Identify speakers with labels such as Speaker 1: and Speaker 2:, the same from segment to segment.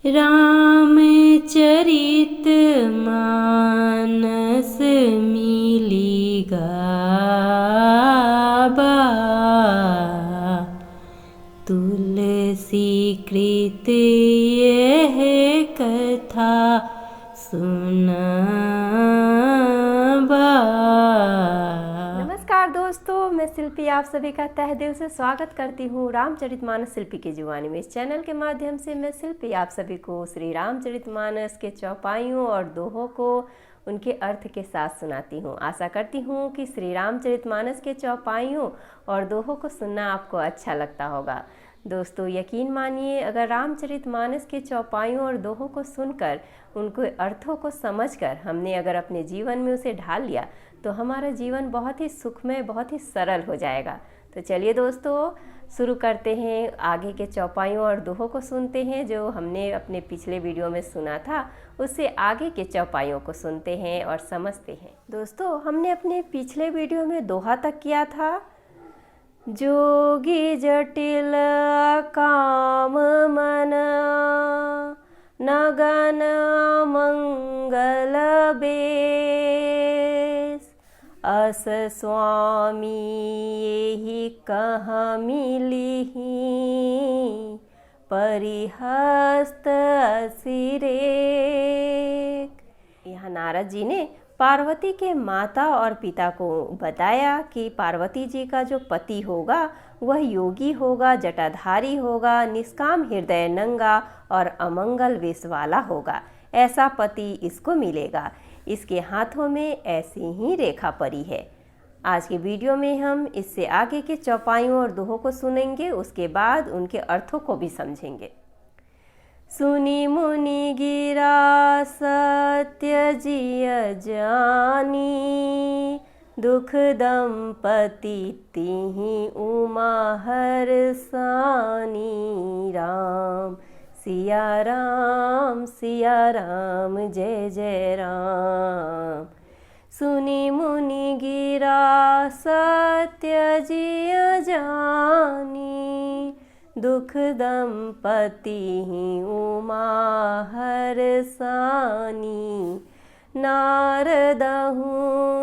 Speaker 1: रामचरित मानस मिली गाबा, तुलसी कृत यह कथा सुनाबा।
Speaker 2: नमस्कार दोस्तों, मैं शिल्पी आप सभी का तहे दिल से स्वागत करती हूँ रामचरितमानस शिल्पी की जुबानी में। इस चैनल के माध्यम से मैं शिल्पी आप सभी को श्री रामचरितमानस के चौपाइयों और दोहों को उनके अर्थ के साथ सुनाती हूँ। आशा करती हूँ कि श्री रामचरितमानस के चौपाइयों और दोहों को सुनना आपको अच्छा लगता होगा। दोस्तों यकीन मानिए, अगर रामचरितमानस के चौपाइयों और दोहों को सुनकर उनके अर्थों को समझकर हमने अगर अपने जीवन में उसे ढाल लिया तो हमारा जीवन बहुत ही सुखमय, बहुत ही सरल हो जाएगा। तो चलिए दोस्तों शुरू करते हैं, आगे के चौपाइयों और दोहों को सुनते हैं। जो हमने अपने पिछले वीडियो में सुना था उससे आगे के चौपाइयों को सुनते हैं और समझते हैं। दोस्तों हमने अपने पिछले वीडियो में दोहा तक किया था। जोगी जटिल काम मन, नगन मंगल बेस, अस स्वामी यही कहाँ मिलिहि, परिहस्त असिरेक। यहाँ नारद जी ने पार्वती के माता और पिता को बताया कि पार्वती जी का जो पति होगा वह योगी होगा, जटाधारी होगा, निष्काम हृदय, नंगा और अमंगल वेश वाला होगा। ऐसा पति इसको मिलेगा। इसके हाथों में ऐसी ही रेखा परी है। आज के वीडियो में हम इससे आगे के चौपाइयों और दोहों को सुनेंगे, उसके बाद उनके अर्थों को भी समझेंगे। सुनी मुनि गिरा सत्य जिय जानी, दुख दंपति तिहि उमा हरसानी। राम सिया राम जय जय राम। सुनी मुनि गिरा सत्य जिय जानी, दुख दंपति उमा हरसानी। नारदहु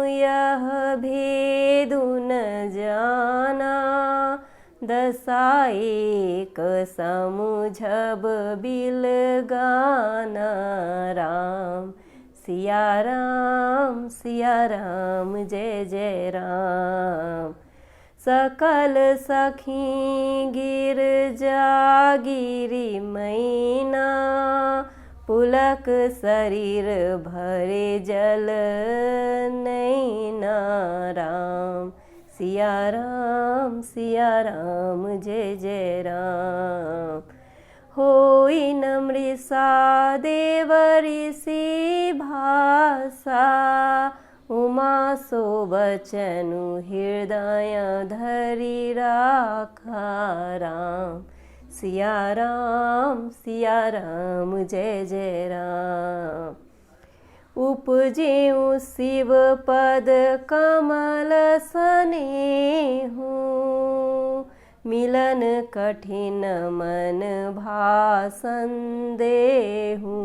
Speaker 2: यह भेदु न जाना, दसा एक समुझब बिल गाना। राम सिया राम जय जय राम। सकल सखी गिरजा गिरी मैना, पुलक शरीर भरे जल नैना। राम सिया राम जय जय राम। होई नमृषा देव ऋषि भाषा, उमा सो बचनु हृदय धरि राखा। राम सिया राम जय जय राम। उपजेऊ शिव पद कमल सनेहु, मिलन कठिन मन भासन देहु।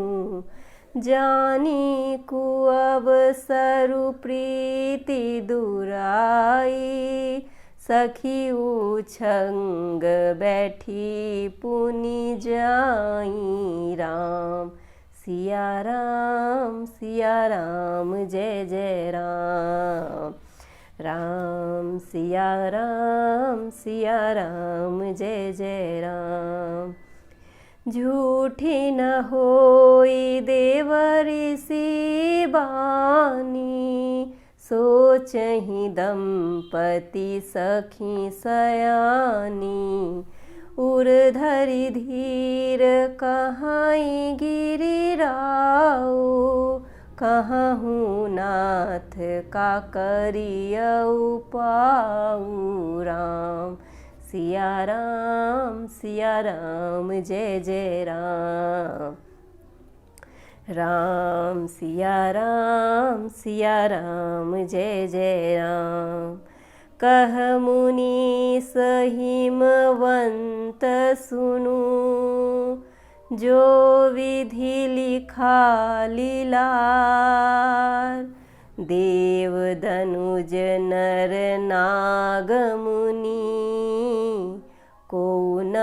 Speaker 2: जानी कुअवसरु प्रीति दुराई, सखी उछंग बैठी पुनि जाई। राम सिया राम जय जय राम। राम सिया राम जय जय राम। झूठी न होई देव ऋषि बानी, सोचहि दंपति सखी सयानी। उर्धरि धीर कहाई गिरिराऊ, कहूँ नाथ का करियऊ पाऊ। राम सिया राम जय जय राम। राम सिया राम जय जय राम। कह मुनि सहिमवंत सुनु, जो विधि लिखा लीलार। देव धनुज नर नाग मुनि को न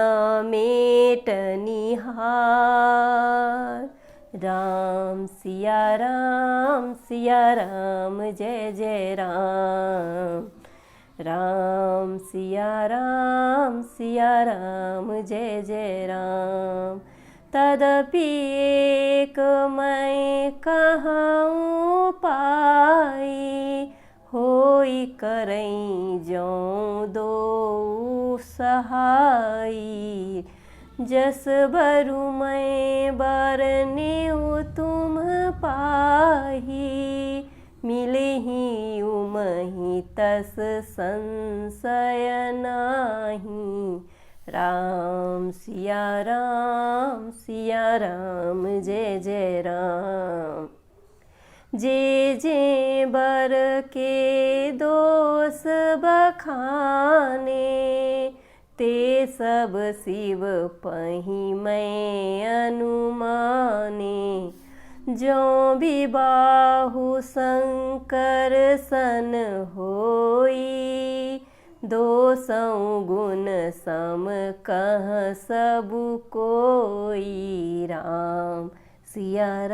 Speaker 2: मेट निहार। राम सिया राम जय जय राम। राम सिया राम जय जय राम। तदपि एक मैं कहूँ पाई, होई करई जौं दो सहाई। जस बरु मैं बरनेऊ तुम पाही, मिलहि उमहि तस संशय नाही। राम सिया राम जय जय राम। जे जे बर के दोष बखाने, ते सब शिव पहि मैं अनुमाने। जो भी बाहु शंकर सन होई, दोषों गुण सम कह सब कोई। राम सिया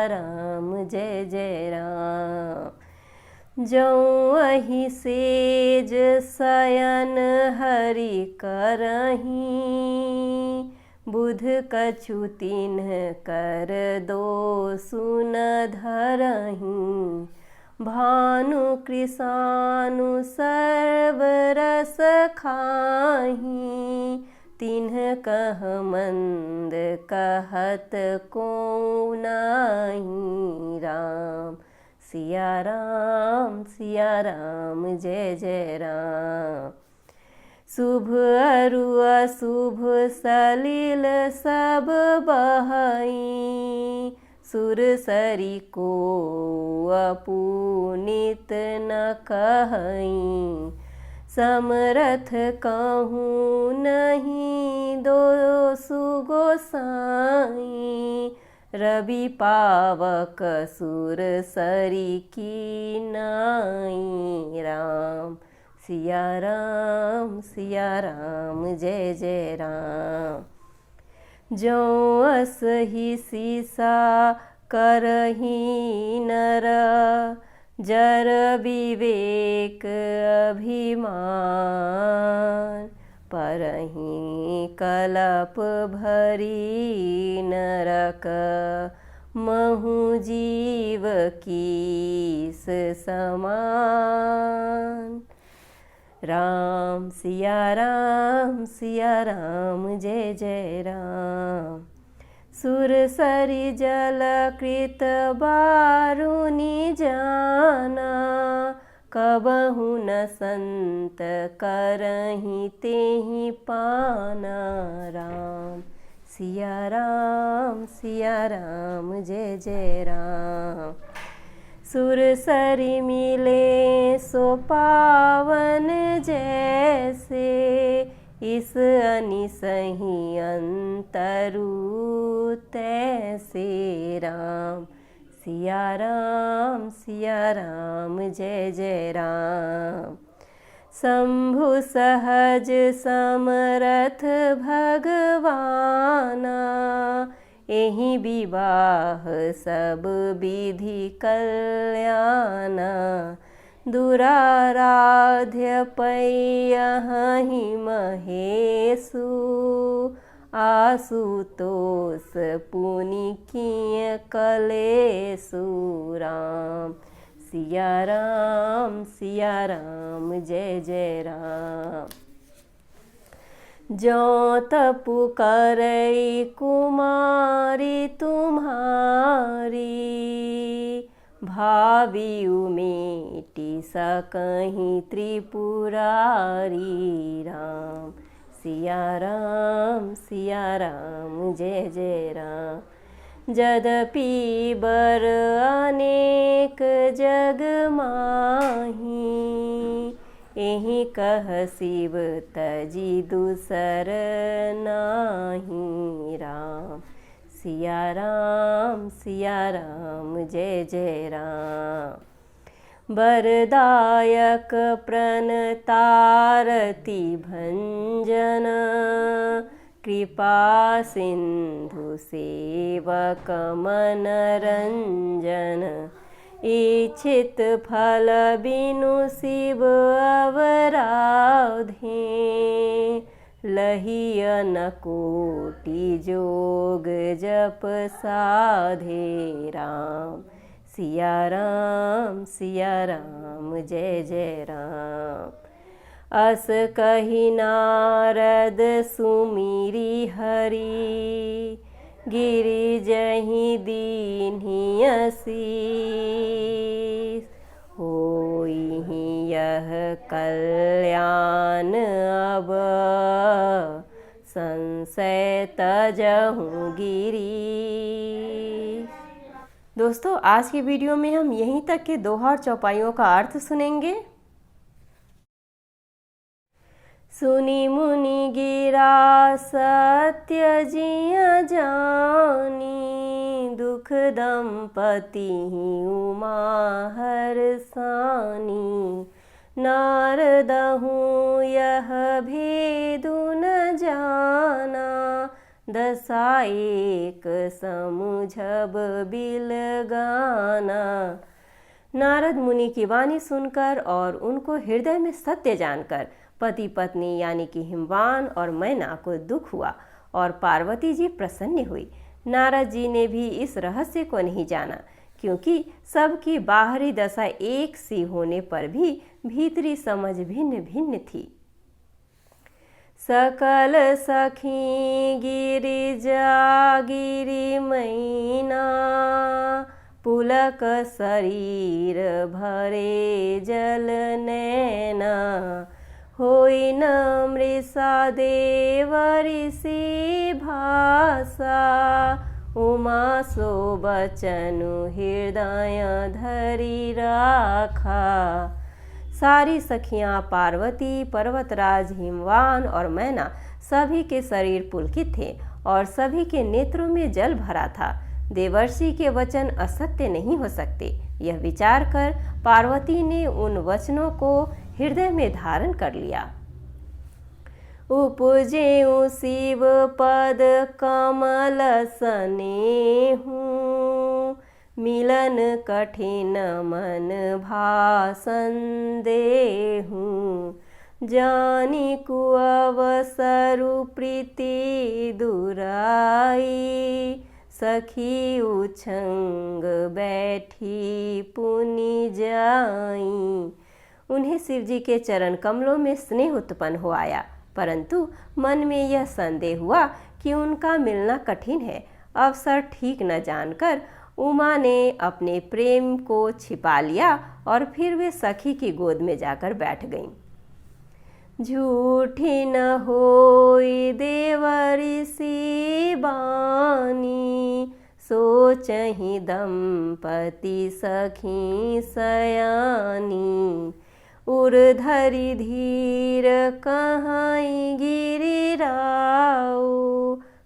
Speaker 2: राम जय जय राम। जो अहि सेज शयन हरि करहीं, बुध कछु तिन्ह कर दोषु न धरहीं। भानु कृशानु सर्व रस खाहीं, तिन्ह कह मंद कहत को नाही। राम सिया राम जय जय राम। शुभ अरु अशुभ सलिल सब बहई, सुरसरी को अपुनीत न कहई। समरथ कहूँ नहीं दोषु गोसाई, रवि पावक सुरसरी की नाई। राम सिया राम जय जय राम। जो अस ही सीसा करही नर, जर विवेक अभिमान। परही कलप भरी नरक, महु जीव कीस समान। राम सिया राम जय जय राम। सुरसरी जल कृत बारुनि जाना, कबहु न संत करहि तेहि पाना। राम सिया राम जय जय राम। सुरसरी मिले सो पावन जैसे, इस अनिसही अंतरु तैसे। राम सिया राम जय जय राम। शंभु सहज समरथ भगवाना, एहि विवाह सब विधि कल्याणा। दुराराध्य पैयहि महेशु, आशुतोष पुनि किय कलेशु। राम सिया राम जय जय राम। जो तपु करई कुमारी तुम्हारी, भावी उमेटी सकहीं त्रिपुरारी। राम सिया राम जय जय राम। जदपि बर अनेक जग माही, एहि कह शिव तजी दूसर नाही राम। सिया राम जय जय राम। वरदायक प्रणतारति भंजन कृपा सिंधु सेवक मनरंजन। इच्छित फल बिनु शिव अवराधे लहियन कोटि जोग जप साधे राम। सिया राम जय जय राम। अस कहि नारद सुमिरी हरि गिरि जहि दीन्हि असीस। होई यह कल्याण अब संशय तजहु गिरी। दोस्तों, आज की वीडियो में हम यहीं तक के दोहा और चौपाइयों का अर्थ सुनेंगे। सुनी मुनि गिरा सत्य जिया जानी। दुख दंपति उमा हरसानी। नारदहु यह भेदु न जाना। दशा एक समुझब बिल गाना। नारद मुनि की वाणी सुनकर और उनको हृदय में सत्य जानकर पति पत्नी यानी कि हिमवान और मैना को दुख हुआ और पार्वती जी प्रसन्न हुई। नारद जी ने भी इस रहस्य को नहीं जाना, क्योंकि सबकी बाहरी दशा एक सी होने पर भी भीतरी समझ भिन्न भिन्न थी। सकल सखी गिरिजा गिरि मैना। पुलक शरीर भरे जल नैना। होई न मृषा देव ऋषि भाषा। उमा सो बचनु हृदय धरि राखा। सारी सखियां पार्वती, पर्वतराज, हिमवान और मैना सभी के शरीर पुलकित थे और सभी के नेत्रों में जल भरा था। देवर्षि के वचन असत्य नहीं हो सकते, यह विचार कर पार्वती ने उन वचनों को हृदय में धारण कर लिया। उपजेऊ शिव पद कमल सनेहु। मिलन कठिन मन भासन देहु। जानी कुअवसरु प्रीति दुराई। सखी उछंग बैठी पुनि जाई। उन्हें शिवजी के चरण कमलों में स्नेह उत्पन्न हो आया, परंतु मन में यह संदेह हुआ कि उनका मिलना कठिन है। अवसर ठीक न जानकर उमा ने अपने प्रेम को छिपा लिया और फिर वे सखी की गोद में जाकर बैठ गईं। झूठी न होई देव ऋषि बानी। सोचहि दंपति सखी सयानी। उर्धरि धीर कहाई गिरिराऊ।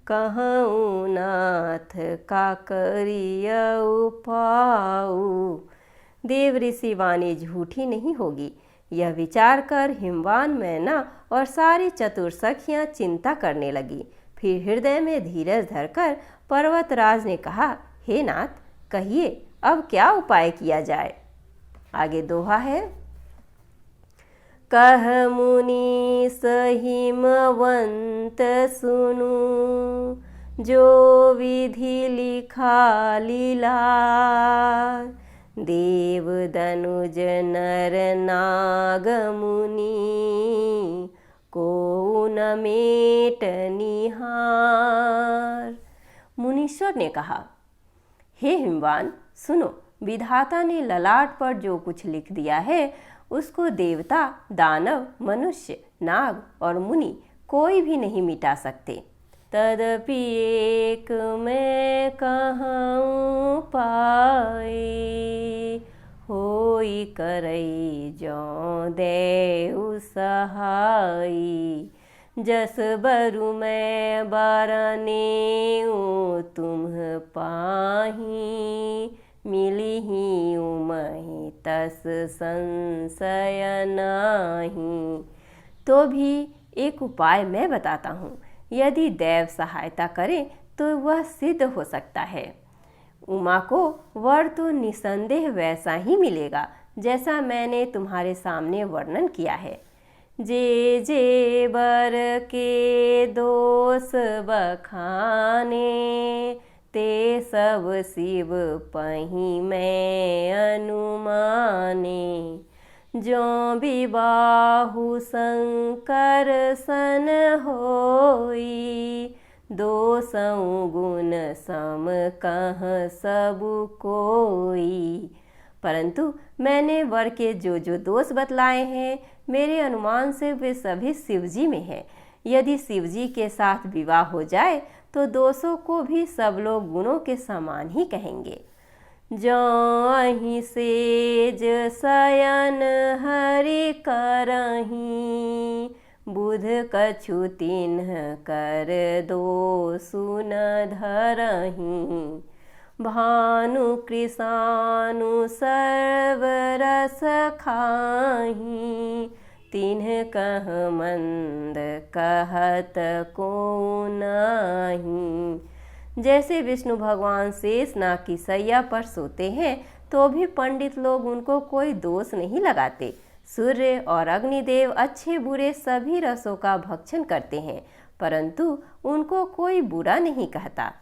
Speaker 2: कहूँ नाथ का करियऊ पाऊ। देव ऋषि वाणी झूठी नहीं होगी, यह विचार कर हिमवान, मैना और सारी चतुर सखियां चिंता करने लगी। फिर हृदय में धीरज धरकर पर्वतराज ने कहा, हे नाथ, कहिए अब क्या उपाय किया जाए। आगे दोहा है। कह मुनि सहिमवंत सुनु। जो विधि लिखा लीला। देव दनुज नर नाग मुनि। को न मेट निहार। मुनीश्वर ने कहा, हे हिमवान, सुनो, विधाता ने ललाट पर जो कुछ लिख दिया है उसको देवता, दानव, मनुष्य, नाग और मुनि कोई भी नहीं मिटा सकते। तदपि एक मैं कहूँ पाए। होई कोई करई जो देउ सहाई। जस बरु मैं बरने तुम पाही, मिलिही उमहि तस संशय नाही। तो भी एक उपाय मैं बताता हूँ, यदि देव सहायता करे तो वह सिद्ध हो सकता है। उमा को वर तो निसंदेह वैसा ही मिलेगा जैसा मैंने तुम्हारे सामने वर्णन किया है। जे जे बर के दोष बखाने, ते सब शिव पही मैं अनुमाने। जो विबाहु शंकर सन होई, दोषौ गुण सम कह सब कोई। परंतु मैंने वर के जो जो दोष बतलाए हैं, मेरे अनुमान से वे सभी शिवजी में हैं। यदि शिवजी के साथ विवाह हो जाए तो दोषों को भी सब लोग गुणों के समान ही कहेंगे। जो अहि सेज शयन हरि करही, बुध कछु तिन्ह कर दोषु न धरही। भानु कृषानु सर्व रस खाही, तिन्ह कह मंद कहत को नाही। जैसे विष्णु भगवान शेषनाग की सैया पर सोते हैं तो भी पंडित लोग उनको कोई दोष नहीं लगाते। सूर्य और अग्निदेव अच्छे बुरे सभी रसों का भक्षण करते हैं, परंतु उनको कोई बुरा नहीं कहता।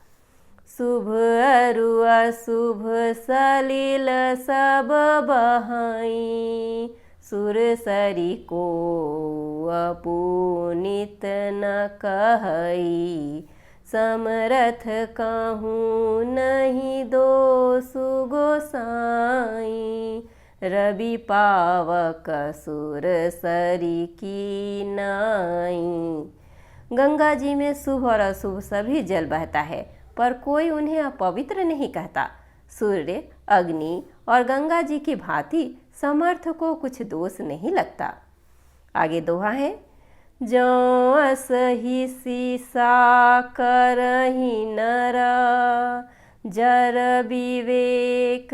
Speaker 2: शुभ अरु अशुभ सलिल सब बहाई, सुर सरी को अपुनित न कहई। समरथ कहूँ नहीं दोषु गोसाई, रवि पावक सुर सरी की नाई। गंगा जी में शुभ और अशुभ सभी जल बहता है, पर कोई उन्हें अपवित्र नहीं कहता। सूर्य, अग्नि और गंगा जी की भांति समर्थ को कुछ दोष नहीं लगता। आगे दोहा है। जो असहि सीसा करहि नर, जर विवेक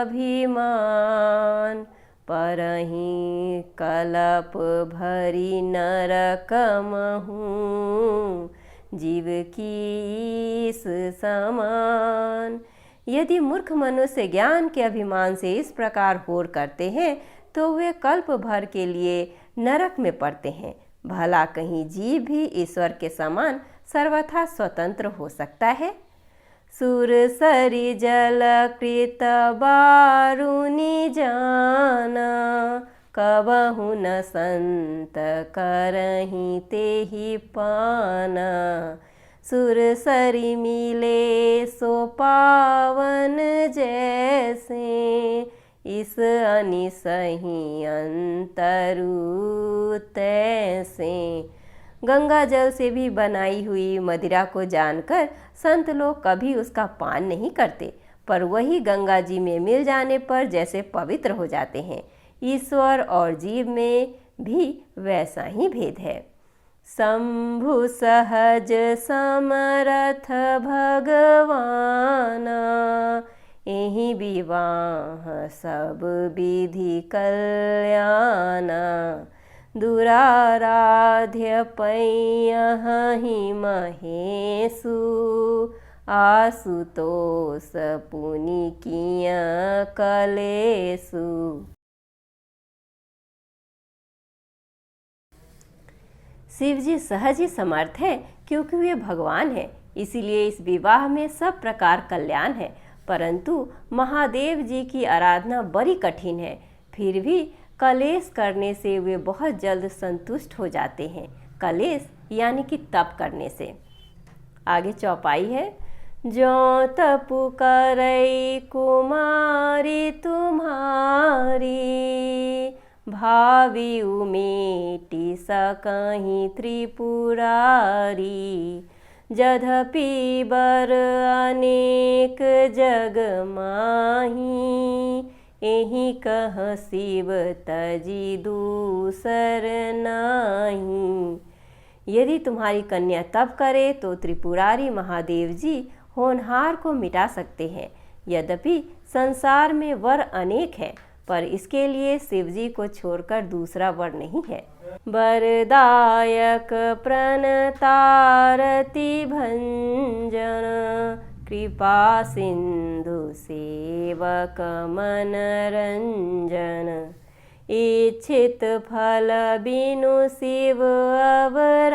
Speaker 2: अभिमान। परहि कलप भरी नरक महूँ, जीव की इस समान। यदि मूर्ख मनुष्य ज्ञान के अभिमान से इस प्रकार होर करते हैं तो वे कल्प भर के लिए नरक में पड़ते हैं। भला कहीं जीव भी ईश्वर के समान सर्वथा स्वतंत्र हो सकता है। सुर सरी जल कृत बारुनी जाना, कबहु न संत करहि तेहि पाना। सुर सरी मिले सो पावन जैसे, इस अनिसही अंतरु तैसे। गंगा जल से भी बनाई हुई मदिरा को जानकर संत लोग कभी उसका पान नहीं करते, पर वही गंगा जी में मिल जाने पर जैसे पवित्र हो जाते हैं। ईश्वर और जीव में भी वैसा ही भेद है। शंभु सहज समरथ भगवाना, एहि विवाह सब विधि कल्याणा। दुराराध्य पैहि महेशु, आशुतोष पुनि किया कलेशु। शिव जी सहज ही समर्थ हैं, क्योंकि वे भगवान हैं। इसीलिए इस विवाह में सब प्रकार कल्याण है। परंतु महादेव जी की आराधना बड़ी कठिन है, फिर भी कलेश करने से वे बहुत जल्द संतुष्ट हो जाते हैं। कलेश यानी कि तप करने से। आगे चौपाई है। जो तपु करई कुमारी तुम्हारी, भावी उमेटी सकहीं त्रिपुरारी। यद्यपि बर अनेक जग माही, एहि कह शिव तजी दूसर नाही। यदि तुम्हारी कन्या तप करे तो त्रिपुरारी महादेव जी होनहार को मिटा सकते हैं। यद्यपि संसार में वर अनेक हैं, पर इसके लिए शिव जी को छोड़कर दूसरा वर नहीं है। वरदायक प्रणतारति भंजन, कृपा सिंधु सेवक मनरंजन। इच्छित फल बिनु शिव अवराधे,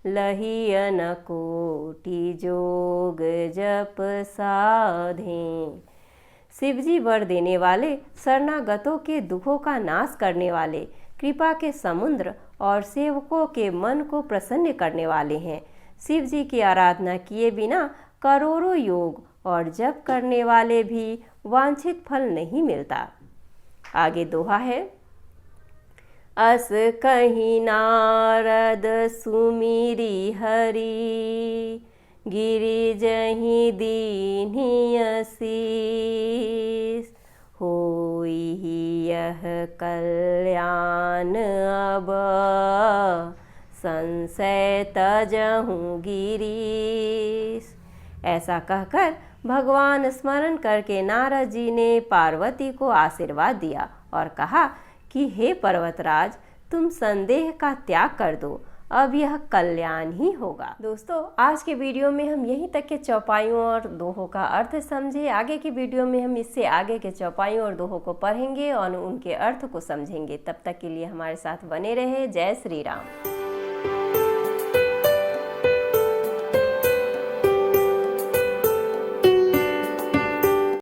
Speaker 2: लहियन कोटि जोग जप साधे। शिवजी वर देने वाले, शरणागतों के दुखों का नाश करने वाले, कृपा के समुद्र और सेवकों के मन को प्रसन्न करने वाले हैं। शिव जी की आराधना किए बिना करोड़ों योग और जप करने वाले भी वांछित फल नहीं मिलता। आगे दोहा है। अस कहीं नारद सुमिरी हरि, गिरि जहीं दीन्हि असीस। होई यह कल्याण अब, संशय तजहु गिरीश। ऐसा कहकर भगवान स्मरण करके नारद जी ने पार्वती को आशीर्वाद दिया और कहा कि हे पर्वतराज, तुम संदेह का त्याग कर दो, अब यह कल्याण ही होगा। दोस्तों, आज के वीडियो में हम यहीं तक के चौपाइयों और दोहों का अर्थ समझे। आगे के वीडियो में हम इससे आगे के चौपाइयों और दोहों को पढ़ेंगे और उनके अर्थ को समझेंगे। तब तक के लिए हमारे साथ बने रहे। जय श्री राम।